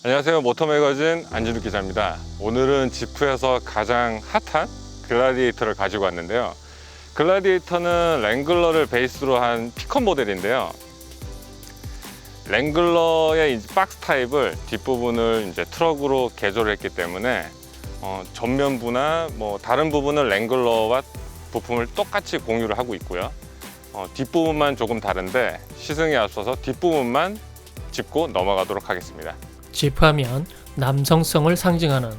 안녕하세요. 모터매거진 안진욱 기자입니다. 오늘은 지프에서 가장 핫한 글라디에이터를 가지고 왔는데요. 글라디에이터는 랭글러를 베이스로 한 픽업 모델인데요. 랭글러의 박스 타입을 뒷부분을 이제 트럭으로 개조를 했기 때문에 전면부나 다른 부분은 랭글러와 부품을 똑같이 공유를 하고 있고요. 뒷부분만 조금 다른데 시승에 앞서서 뒷부분만 짚고 넘어가도록 하겠습니다. 지프하면 남성성을 상징하는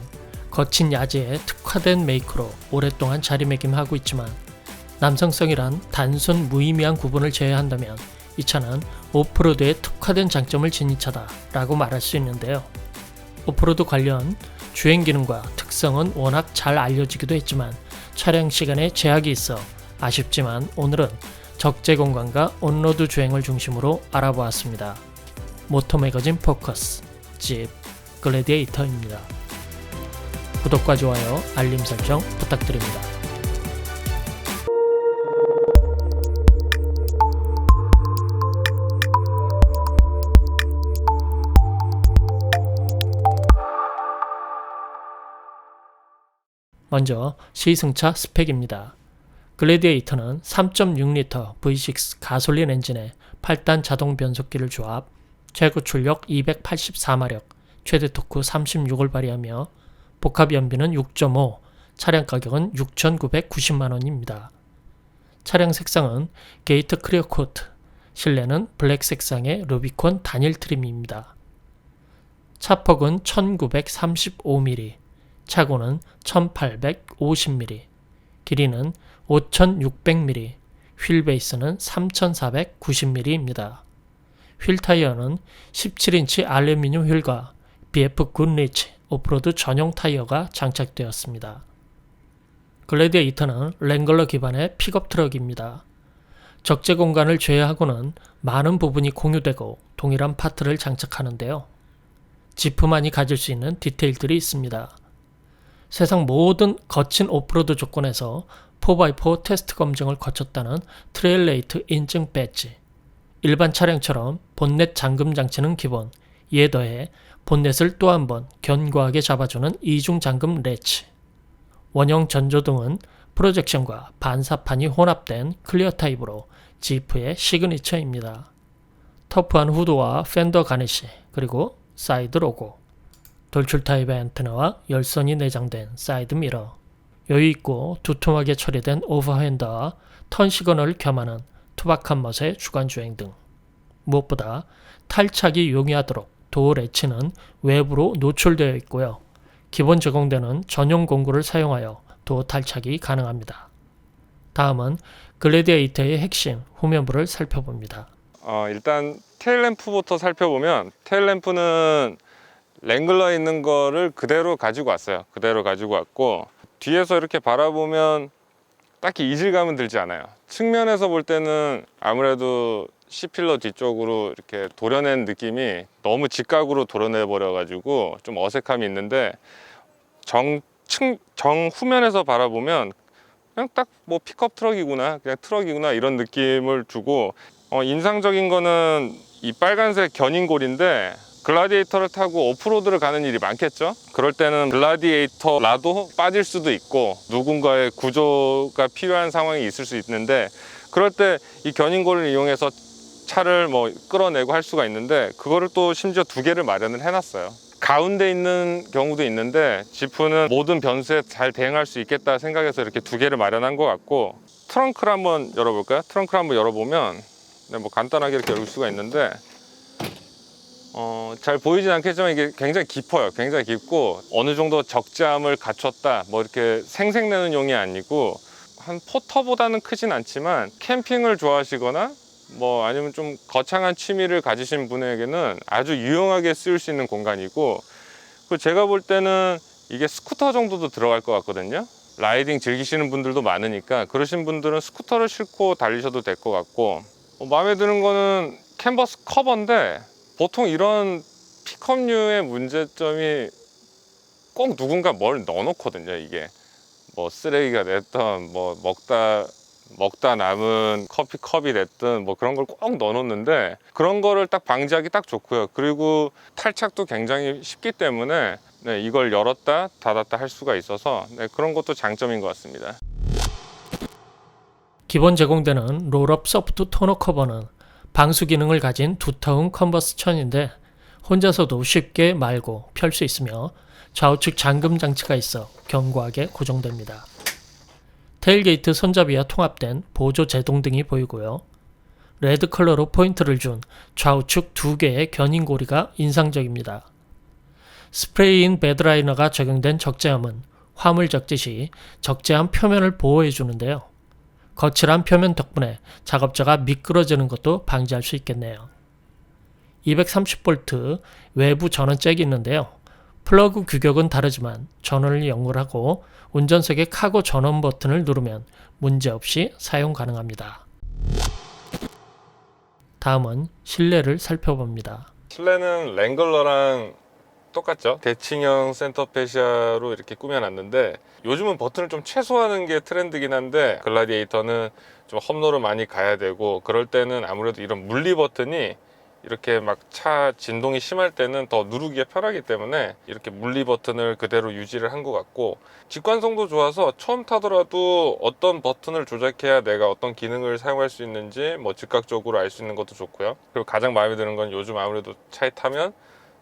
거친 야재에 특화된 메이크로 오랫동안 자리매김하고 있지만 남성성이란 단순 무의미한 구분을 제외한다면 이 차는 오프로드에 특화된 장점을 지닌 차다 라고 말할 수 있는데요. 오프로드 관련 주행 기능과 특성은 워낙 잘 알려지기도 했지만 촬영 시간에 제약이 있어 아쉽지만 오늘은 적재 공간과 온로드 주행을 중심으로 알아보았습니다. 모터매거진 포커스 집 글래디에이터입니다. 구독과 좋아요, 알림 설정 부탁드립니다. 먼저 시승차 스펙입니다. 글래디에이터는 3.6L V6 가솔린 엔진에 8단 자동 변속기를 조합, 최고 출력 284마력, 최대 토크 36을 발휘하며 복합 연비는 6.5, 차량 가격은 6,990만원입니다. 차량 색상은 게이트 클리어 코트, 실내는 블랙 색상의 루비콘 단일 트림입니다. 차폭은 1935mm, 차고는 1850mm, 길이는 5600mm, 휠 베이스는 3490mm입니다. 휠 타이어는 17인치 알루미늄 휠과 BF 굿리치 오프로드 전용 타이어가 장착되었습니다. 글래디에이터는 랭글러 기반의 픽업 트럭입니다. 적재 공간을 제외하고는 많은 부분이 공유되고 동일한 파트를 장착하는데요. 지프만이 가질 수 있는 디테일들이 있습니다. 세상 모든 거친 오프로드 조건에서 4x4 테스트 검증을 거쳤다는 트레일레이트 인증 배지, 일반 차량처럼 본넷 잠금 장치는 기본, 이에 더해 본넷을 또 한 번 견고하게 잡아주는 이중 잠금 레치, 원형 전조등은 프로젝션과 반사판이 혼합된 클리어 타입으로 지프의 시그니처입니다. 터프한 후드와 팬더 가니쉬, 그리고 사이드 로고, 돌출 타입의 안테나와 열선이 내장된 사이드 미러, 여유있고 두툼하게 처리된 오버핸더와 턴 시그널을 겸하는 투박한 멋의 주간주행 등, 무엇보다 탈착이 용이하도록 도어 레치는 외부로 노출되어 있고요. 기본 제공되는 전용 공구를 사용하여 도어 탈착이 가능합니다. 다음은 글래디에이터의 핵심 후면부를 살펴봅니다. 일단 테일램프부터 살펴보면 테일램프는 랭글러에 있는 거를 그대로 가지고 왔어요. 그대로 가지고 왔고 뒤에서 이렇게 바라보면 딱히 이질감은 들지 않아요. 측면에서 볼 때는 아무래도 C필러 뒤쪽으로 이렇게 도려낸 느낌이 너무 직각으로 도려내 버려 가지고 좀 어색함이 있는데 정후면에서 바라보면 그냥 딱 픽업 트럭이구나, 그냥 트럭이구나 이런 느낌을 주고, 인상적인 거는 이 빨간색 견인골인데 글라디에이터를 타고 오프로드를 가는 일이 많겠죠. 그럴 때는 글라디에이터라도 빠질 수도 있고 누군가의 구조가 필요한 상황이 있을 수 있는데, 그럴 때 이 견인골을 이용해서 차를 끌어내고 할 수가 있는데 그거를 또 심지어 두 개를 마련을 해놨어요. 가운데 있는 경우도 있는데 지프는 모든 변수에 잘 대응할 수 있겠다 생각해서 이렇게 두 개를 마련한 것 같고, 트렁크를 한번 열어볼까요? 트렁크를 한번 열어보면 간단하게 이렇게 열 수가 있는데 잘 보이진 않겠지만 이게 굉장히 깊어요. 굉장히 깊고 어느 정도 적재함을 갖췄다 이렇게 생색내는 용이 아니고, 한 포터보다는 크진 않지만 캠핑을 좋아하시거나 아니면 좀 거창한 취미를 가지신 분에게는 아주 유용하게 쓰일 수 있는 공간이고, 그리고 제가 볼 때는 이게 스쿠터 정도도 들어갈 것 같거든요. 라이딩 즐기시는 분들도 많으니까 그러신 분들은 스쿠터를 싣고 달리셔도 될 것 같고, 마음에 드는 거는 캔버스 커버인데 보통 이런 픽업류의 문제점이 꼭 누군가 뭘 넣어놓거든요. 이게 쓰레기가 됐던 먹다 먹다 남은 커피 컵이 됐든 뭐 그런 걸 꼭 넣어놓는데 그런 거를 딱 방지하기 딱 좋고요. 그리고 탈착도 굉장히 쉽기 때문에 네, 이걸 열었다 닫았다 할 수가 있어서 네, 그런 것도 장점인 것 같습니다. 기본 제공되는 롤업 소프트 토너 커버는 방수 기능을 가진 두터운 컨버스 천인데 혼자서도 쉽게 말고 펼 수 있으며 좌우측 잠금 장치가 있어 견고하게 고정됩니다. 테일게이트 손잡이와 통합된 보조 제동등이 보이고요. 레드 컬러로 포인트를 준 좌우측 2개의 견인고리가 인상적입니다. 스프레이인 베드라이너가 적용된 적재함은 화물 적재 시 적재함 표면을 보호해 주는데요. 거칠한 표면 덕분에 작업자가 미끄러지는 것도 방지할 수 있겠네요. 230V 외부 전원 잭이 있는데요. 플러그 규격은 다르지만 전원을 연결하고 운전석의 카고 전원 버튼을 누르면 문제없이 사용 가능합니다. 다음은 실내를 살펴봅니다. 실내는 랭글러랑 똑같죠. 대칭형 센터 페시아로 이렇게 꾸며놨는데 요즘은 버튼을 좀 최소화하는 게 트렌드긴 한데 글라디에이터는 좀 험로를 많이 가야 되고 그럴 때는 아무래도 이런 물리 버튼이 이렇게 막 차 진동이 심할 때는 더 누르기가 편하기 때문에 이렇게 물리 버튼을 그대로 유지를 한 것 같고 직관성도 좋아서 처음 타더라도 어떤 버튼을 조작해야 내가 어떤 기능을 사용할 수 있는지 뭐 즉각적으로 알 수 있는 것도 좋고요. 그리고 가장 마음에 드는 건 요즘 아무래도 차에 타면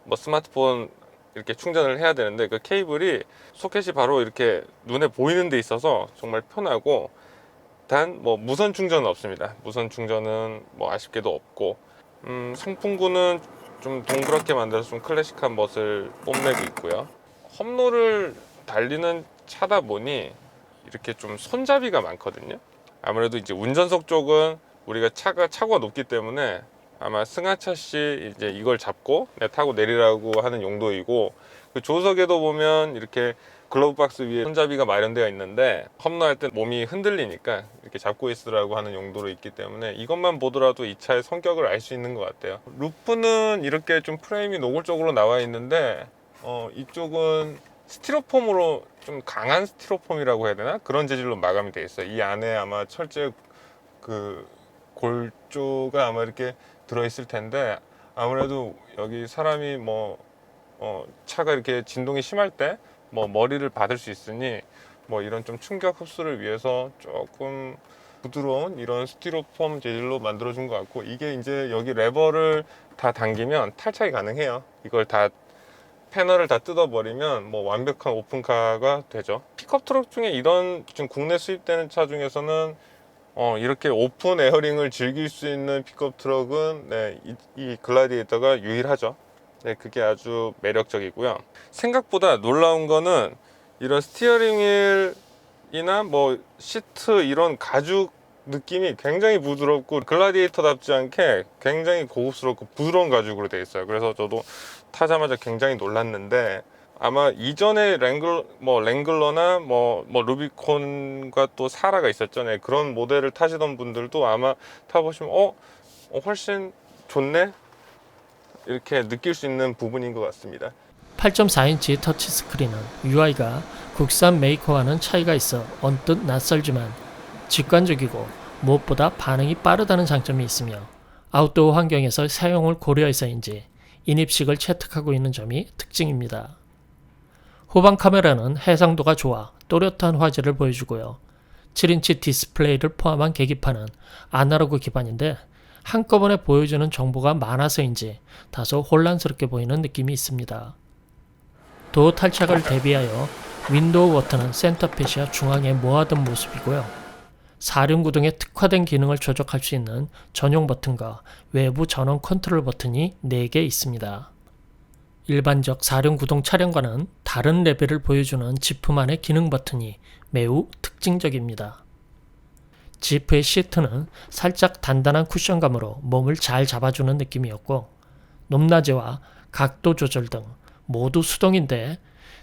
뭐 스마트폰 이렇게 충전을 해야 되는데 그 케이블이 소켓이 바로 이렇게 눈에 보이는 데 있어서 정말 편하고 단 뭐 무선 충전은 없습니다. 무선 충전은 뭐 아쉽게도 없고 송풍구는 좀 동그랗게 만들어서 좀 클래식한 멋을 뽐내고 있고요. 험로를 달리는 차다 보니 이렇게 좀 손잡이가 많거든요. 아무래도 이제 운전석 쪽은 우리가 차고가 높기 때문에 아마 승하차 시 이제 이걸 잡고 타고 내리라고 하는 용도이고 그 조석에도 보면 이렇게 글러브 박스 위에 손잡이가 마련되어 있는데 험로할 때 몸이 흔들리니까 이렇게 잡고 있으라고 하는 용도로 있기 때문에 이것만 보더라도 이 차의 성격을 알 수 있는 것 같아요. 루프는 이렇게 좀 프레임이 노골적으로 나와 있는데 이쪽은 스티로폼으로 좀 강한 스티로폼이라고 해야 되나? 그런 재질로 마감이 되어 있어요. 이 안에 아마 철제 그 골조가 아마 이렇게 들어있을 텐데 아무래도 여기 사람이 차가 이렇게 진동이 심할 때 머리를 받을 수 있으니 이런 좀 충격 흡수를 위해서 조금 부드러운 이런 스티로폼 재질로 만들어준 것 같고 이게 이제 여기 레버를 다 당기면 탈착이 가능해요. 이걸 다 패널을 다 뜯어버리면 완벽한 오픈카가 되죠. 픽업 트럭 중에 이런 지금 국내 수입되는 차 중에서는 이렇게 오픈 에어링을 즐길 수 있는 픽업 트럭은 이 글라디에이터가 유일하죠. 네, 그게 아주 매력적이고요. 생각보다 놀라운 거는 이런 스티어링 휠이나 시트 이런 가죽 느낌이 굉장히 부드럽고 글라디에이터답지 않게 굉장히 고급스럽고 부드러운 가죽으로 되어 있어요. 그래서 저도 타자마자 굉장히 놀랐는데 아마 이전에 랭글러나 루비콘과 또 사라가 있었죠. 네, 그런 모델을 타시던 분들도 아마 타보시면 훨씬 좋네? 이렇게 느낄 수 있는 부분인 것 같습니다. 8.4인치 터치스크린은 UI가 국산 메이커와는 차이가 있어 언뜻 낯설지만 직관적이고 무엇보다 반응이 빠르다는 장점이 있으며 아웃도어 환경에서 사용을 고려해서인지 인입식을 채택하고 있는 점이 특징입니다. 후방 카메라는 해상도가 좋아 또렷한 화질을 보여주고요. 7인치 디스플레이를 포함한 계기판은 아날로그 기반인데 한꺼번에 보여주는 정보가 많아서인지 다소 혼란스럽게 보이는 느낌이 있습니다. 도어 탈착을 대비하여 윈도우 버튼은 센터 페시아 중앙에 모아둔 모습이고요. 사륜구동에 특화된 기능을 조작할 수 있는 전용 버튼과 외부 전원 컨트롤 버튼이 4개 있습니다. 일반적 사륜구동 차량과는 다른 레벨을 보여주는 지프만의 기능 버튼이 매우 특징적입니다. 지프의 시트는 살짝 단단한 쿠션감으로 몸을 잘 잡아주는 느낌이었고 높낮이와 각도 조절 등 모두 수동인데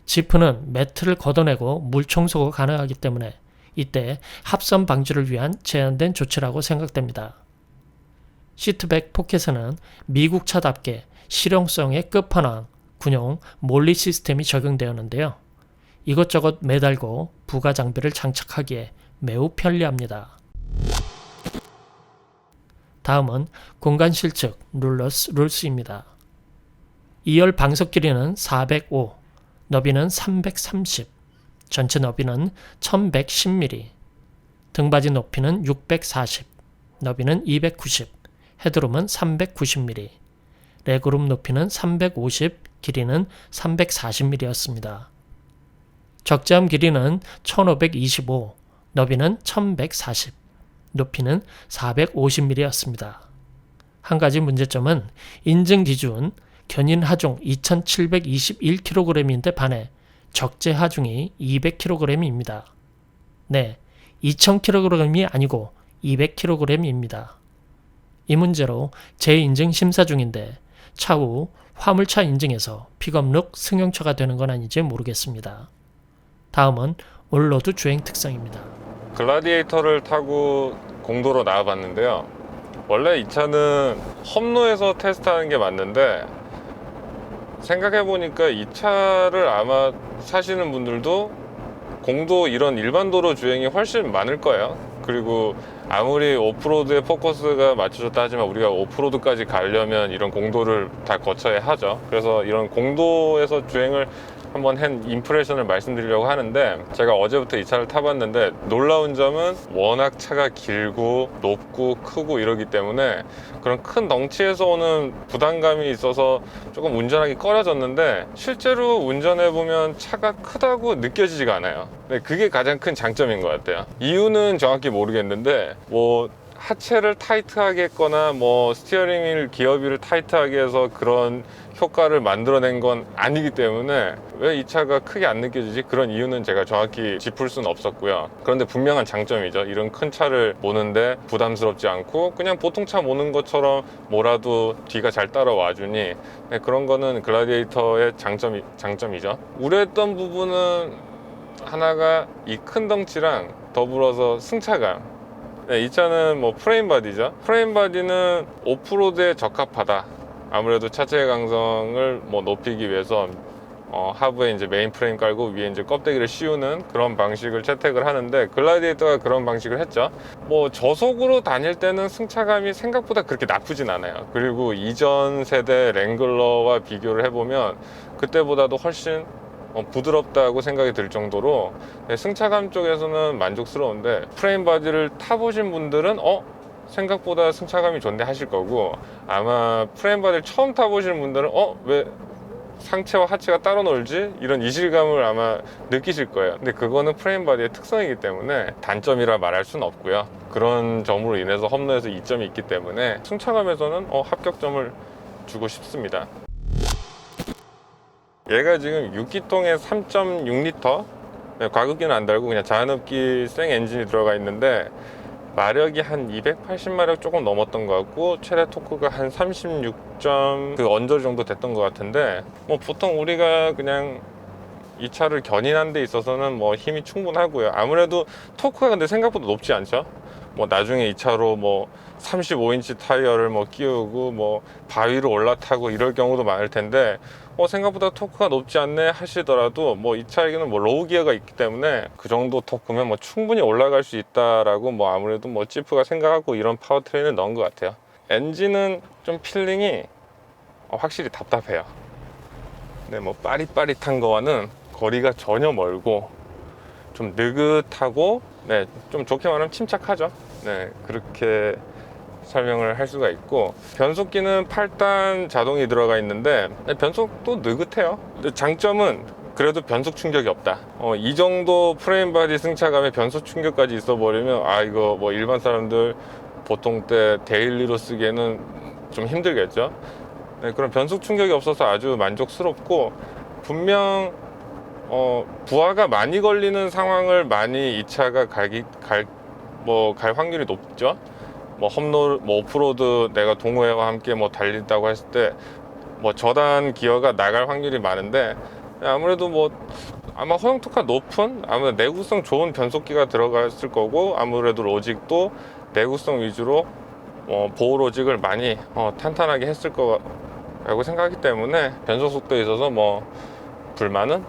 지프는 매트를 걷어내고 물 청소가 가능하기 때문에 이때 합선 방지를 위한 제한된 조치라고 생각됩니다. 시트백 포켓에는 미국 차답게 실용성의 끝판왕 군용 몰리 시스템이 적용되었는데요. 이것저것 매달고 부가 장비를 장착하기에 매우 편리합니다. 다음은 공간 실측 룰러스 룰스입니다. 2열 방석 길이는 405, 너비는 330, 전체 너비는 1110mm, 등받이 높이는 640, 너비는 290, 헤드룸은 390mm, 레그룸 높이는 350, 길이는 340mm였습니다. 적재함 길이는 1525, 너비는 1140, 높이는 450mm였습니다. 한 가지 문제점은 인증 기준 견인 하중 2721kg인데 반해 적재 하중이 200kg입니다. 네, 2000kg이 아니고 200kg입니다. 이 문제로 재인증 심사 중인데 차후 화물차 인증에서 픽업룩 승용차가 되는 건 아닌지 모르겠습니다. 다음은 올로드 주행 특성입니다. 글라디에이터를 타고 공도로 나와봤는데요. 원래 이 차는 험로에서 테스트하는 게 맞는데 생각해보니까 이 차를 아마 사시는 분들도 공도 이런 일반 도로 주행이 훨씬 많을 거예요. 그리고 아무리 오프로드에 포커스가 맞춰졌다 하지만 우리가 오프로드까지 가려면 이런 공도를 다 거쳐야 하죠. 그래서 이런 공도에서 주행을 한번 한 임프레션을 말씀드리려고 하는데, 제가 어제부터 이 차를 타봤는데 놀라운 점은 워낙 차가 길고 높고 크고 이러기 때문에 그런 큰 덩치에서 오는 부담감이 있어서 조금 운전하기 꺼려졌는데, 실제로 운전해보면 차가 크다고 느껴지지가 않아요. 네, 그게 가장 큰 장점인 것 같아요. 이유는 정확히 모르겠는데 뭐 하체를 타이트하게 했거나 뭐 스티어링 휠 기어비를 타이트하게 해서 그런 효과를 만들어낸 건 아니기 때문에 왜 이 차가 크게 안 느껴지지? 그런 이유는 제가 정확히 짚을 수는 없었고요. 그런데 분명한 장점이죠. 이런 큰 차를 모는데 부담스럽지 않고 그냥 보통 차 모는 것처럼 몰아도 뒤가 잘 따라와 주니, 네, 그런 거는 글라디에이터의 장점이죠. 우려했던 부분은 하나가 이 큰 덩치랑 더불어서 승차감. 네, 이 차는 뭐 프레임 바디죠. 프레임 바디는 오프로드에 적합하다. 아무래도 차체의 강성을 뭐 높이기 위해서 하부에 이제 메인 프레임 깔고 위에 이제 껍데기를 씌우는 그런 방식을 채택을 하는데, 글라디에이터가 그런 방식을 했죠. 뭐 저속으로 다닐 때는 승차감이 생각보다 그렇게 나쁘진 않아요. 그리고 이전 세대 랭글러와 비교를 해보면 그때보다도 훨씬 부드럽다고 생각이 들 정도로, 네, 승차감 쪽에서는 만족스러운데, 프레임 바디를 타보신 분들은 생각보다 승차감이 좋네 하실 거고, 아마 프레임 바디를 처음 타보시는 분들은 왜 상체와 하체가 따로 놀지? 이런 이질감을 아마 느끼실 거예요. 근데 그거는 프레임 바디의 특성이기 때문에 단점이라 말할 수는 없고요. 그런 점으로 인해서 험로에서 이점이 있기 때문에 승차감에서는 합격점을 주고 싶습니다. 얘가 지금 6기통에 3.6L, 과급기는 안 달고 그냥 자연흡기 생 엔진이 들어가 있는데 마력이 한 280마력 조금 넘었던 것 같고, 최대 토크가 한 36점 그 언저리 정도 됐던 것 같은데, 뭐 보통 우리가 그냥 이 차를 견인하는 데 있어서는 뭐 힘이 충분하고요. 아무래도 토크가 근데 생각보다 높지 않죠. 뭐 나중에 이 차로 뭐 35인치 타이어를 뭐 끼우고 뭐 바위로 올라타고 이럴 경우도 많을 텐데, 생각보다 토크가 높지 않네 하시더라도 뭐 이 차에게는 뭐 로우 기어가 있기 때문에 그 정도 토크면 뭐 충분히 올라갈 수 있다라고 뭐 아무래도 뭐 지프가 생각하고 이런 파워트레인을 넣은 것 같아요. 엔진은 좀 필링이 확실히 답답해요. 네, 뭐 빠릿빠릿한 거와는 거리가 전혀 멀고 좀 느긋하고, 네, 좀 좋게 말하면 침착하죠. 네, 그렇게 설명을 할 수가 있고, 변속기는 8단 자동이 들어가 있는데 변속도 느긋해요. 근데 장점은 그래도 변속 충격이 없다. 이 정도 프레임 바디 승차감에 변속 충격까지 있어 버리면 이거 뭐 일반 사람들 보통 때 데일리로 쓰기에는 좀 힘들겠죠. 네, 그런 변속 충격이 없어서 아주 만족스럽고, 분명 부하가 많이 걸리는 상황을 많이 이 차가 갈 확률이 높죠. 뭐 험로, 뭐 오프로드 내가 동호회와 함께 뭐 달린다고 했을 때 뭐 저단 기어가 나갈 확률이 많은데, 아무래도 뭐 아마 허용 토크가 높은, 아무래도 내구성 좋은 변속기가 들어갔을 거고, 아무래도 로직도 내구성 위주로 보호 로직을 많이 탄탄하게 했을 거라고 생각하기 때문에 변속 속도에 있어서 뭐 불만은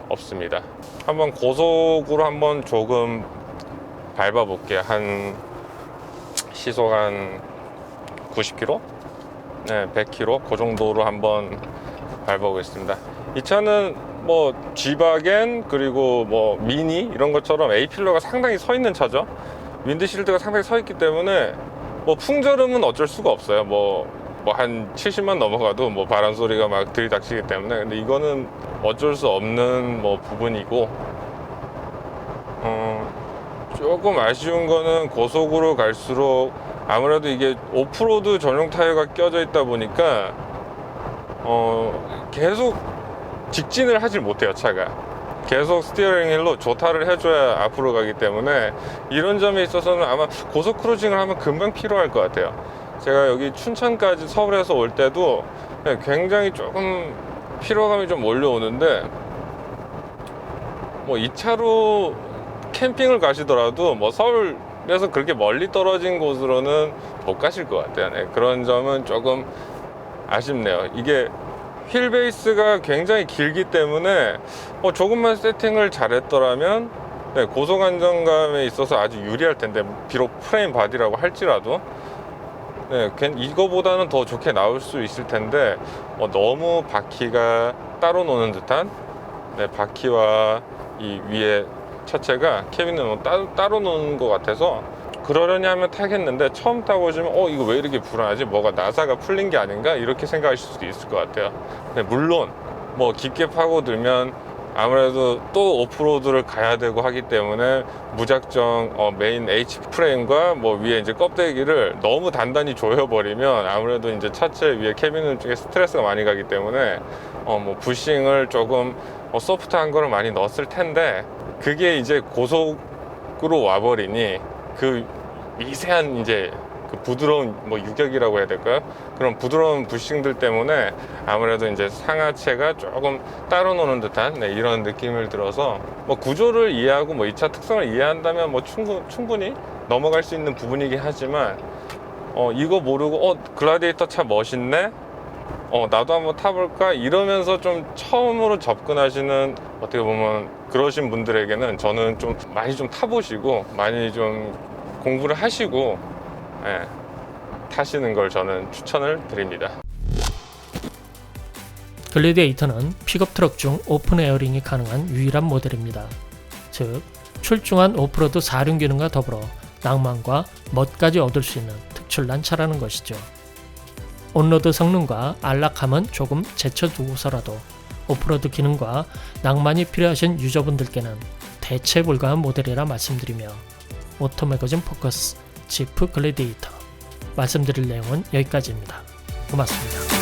없습니다. 한번 고속으로 한번 조금 밟아 볼게요. 한 시속 한 90km, 네, 100km 그 정도로 한번 밟아보겠습니다. 이 차는 뭐 G바겐 그리고 뭐 미니 이런 것처럼 A필러가 상당히 서 있는 차죠. 윈드실드가 상당히 서 있기 때문에 뭐 풍절음은 어쩔 수가 없어요. 뭐 한 70만 넘어가도 뭐 바람 소리가 막 들이닥치기 때문에. 근데 이거는 어쩔 수 없는 뭐 부분이고, 조금 아쉬운 거는 고속으로 갈수록 아무래도 이게 오프로드 전용 타이어가 껴져 있다 보니까 계속 직진을 하질 못해요. 차가 계속 스티어링 휠로 조타를 해줘야 앞으로 가기 때문에 이런 점에 있어서는 아마 고속 크루징을 하면 금방 필요할 것 같아요. 제가 여기 춘천까지 서울에서 올 때도 굉장히 조금 피로감이 좀 몰려오는데, 뭐 2차로 캠핑을 가시더라도 뭐 서울에서 그렇게 멀리 떨어진 곳으로는 못 가실 것 같아요. 네, 그런 점은 조금 아쉽네요. 이게 휠 베이스가 굉장히 길기 때문에 조금만 세팅을 잘했더라면 네, 고속 안정감에 있어서 아주 유리할 텐데, 비록 프레임 바디라고 할지라도 네, 이거보다는 더 좋게 나올 수 있을 텐데 너무 바퀴가 따로 노는 듯한, 네, 바퀴와 이 위에 차체가 캐빈에 따로 노는 것 같아서 그러려니 하면 타겠는데, 처음 타고 오시면 이거 왜 이렇게 불안하지? 뭐가 나사가 풀린 게 아닌가? 이렇게 생각하실 수도 있을 것 같아요. 네, 물론 뭐 깊게 파고들면 아무래도 또 오프로드를 가야 되고 하기 때문에 무작정 메인 H 프레임과 뭐 위에 이제 껍데기를 너무 단단히 조여버리면 아무래도 이제 차체 위에 캐비는 쪽에 스트레스가 많이 가기 때문에 뭐 부싱을 조금 소프트한 거를 많이 넣었을 텐데, 그게 이제 고속으로 와버리니 그 미세한 이제 그 부드러운 뭐 유격이라고 해야 될까요? 그런 부드러운 부싱들 때문에 아무래도 이제 상하체가 조금 따로 노는 듯한, 네, 이런 느낌을 들어서 뭐 구조를 이해하고 뭐 이 차 특성을 이해한다면 뭐 충분히 넘어갈 수 있는 부분이긴 하지만 이거 모르고 글라디에이터 차 멋있네? 나도 한번 타볼까? 이러면서 좀 처음으로 접근하시는, 어떻게 보면 그러신 분들에게는 저는 좀 많이 좀 타보시고 많이 좀 공부를 하시고 타시는 걸 저는 추천을 드립니다. 글래디에이터는 픽업 트럭 중 오픈 에어링이 가능한 유일한 모델입니다. 즉, 출중한 오프로드 4륜 기능과 더불어 낭만과 멋까지 얻을 수 있는 특출난 차라는 것이죠. 온로드 성능과 안락함은 조금 제쳐두고서라도 오프로드 기능과 낭만이 필요하신 유저분들께는 대체 불가한 모델이라 말씀드리며, 오토매거진 포커스 지프 글래디에이터 말씀드릴 내용은 여기까지입니다. 고맙습니다.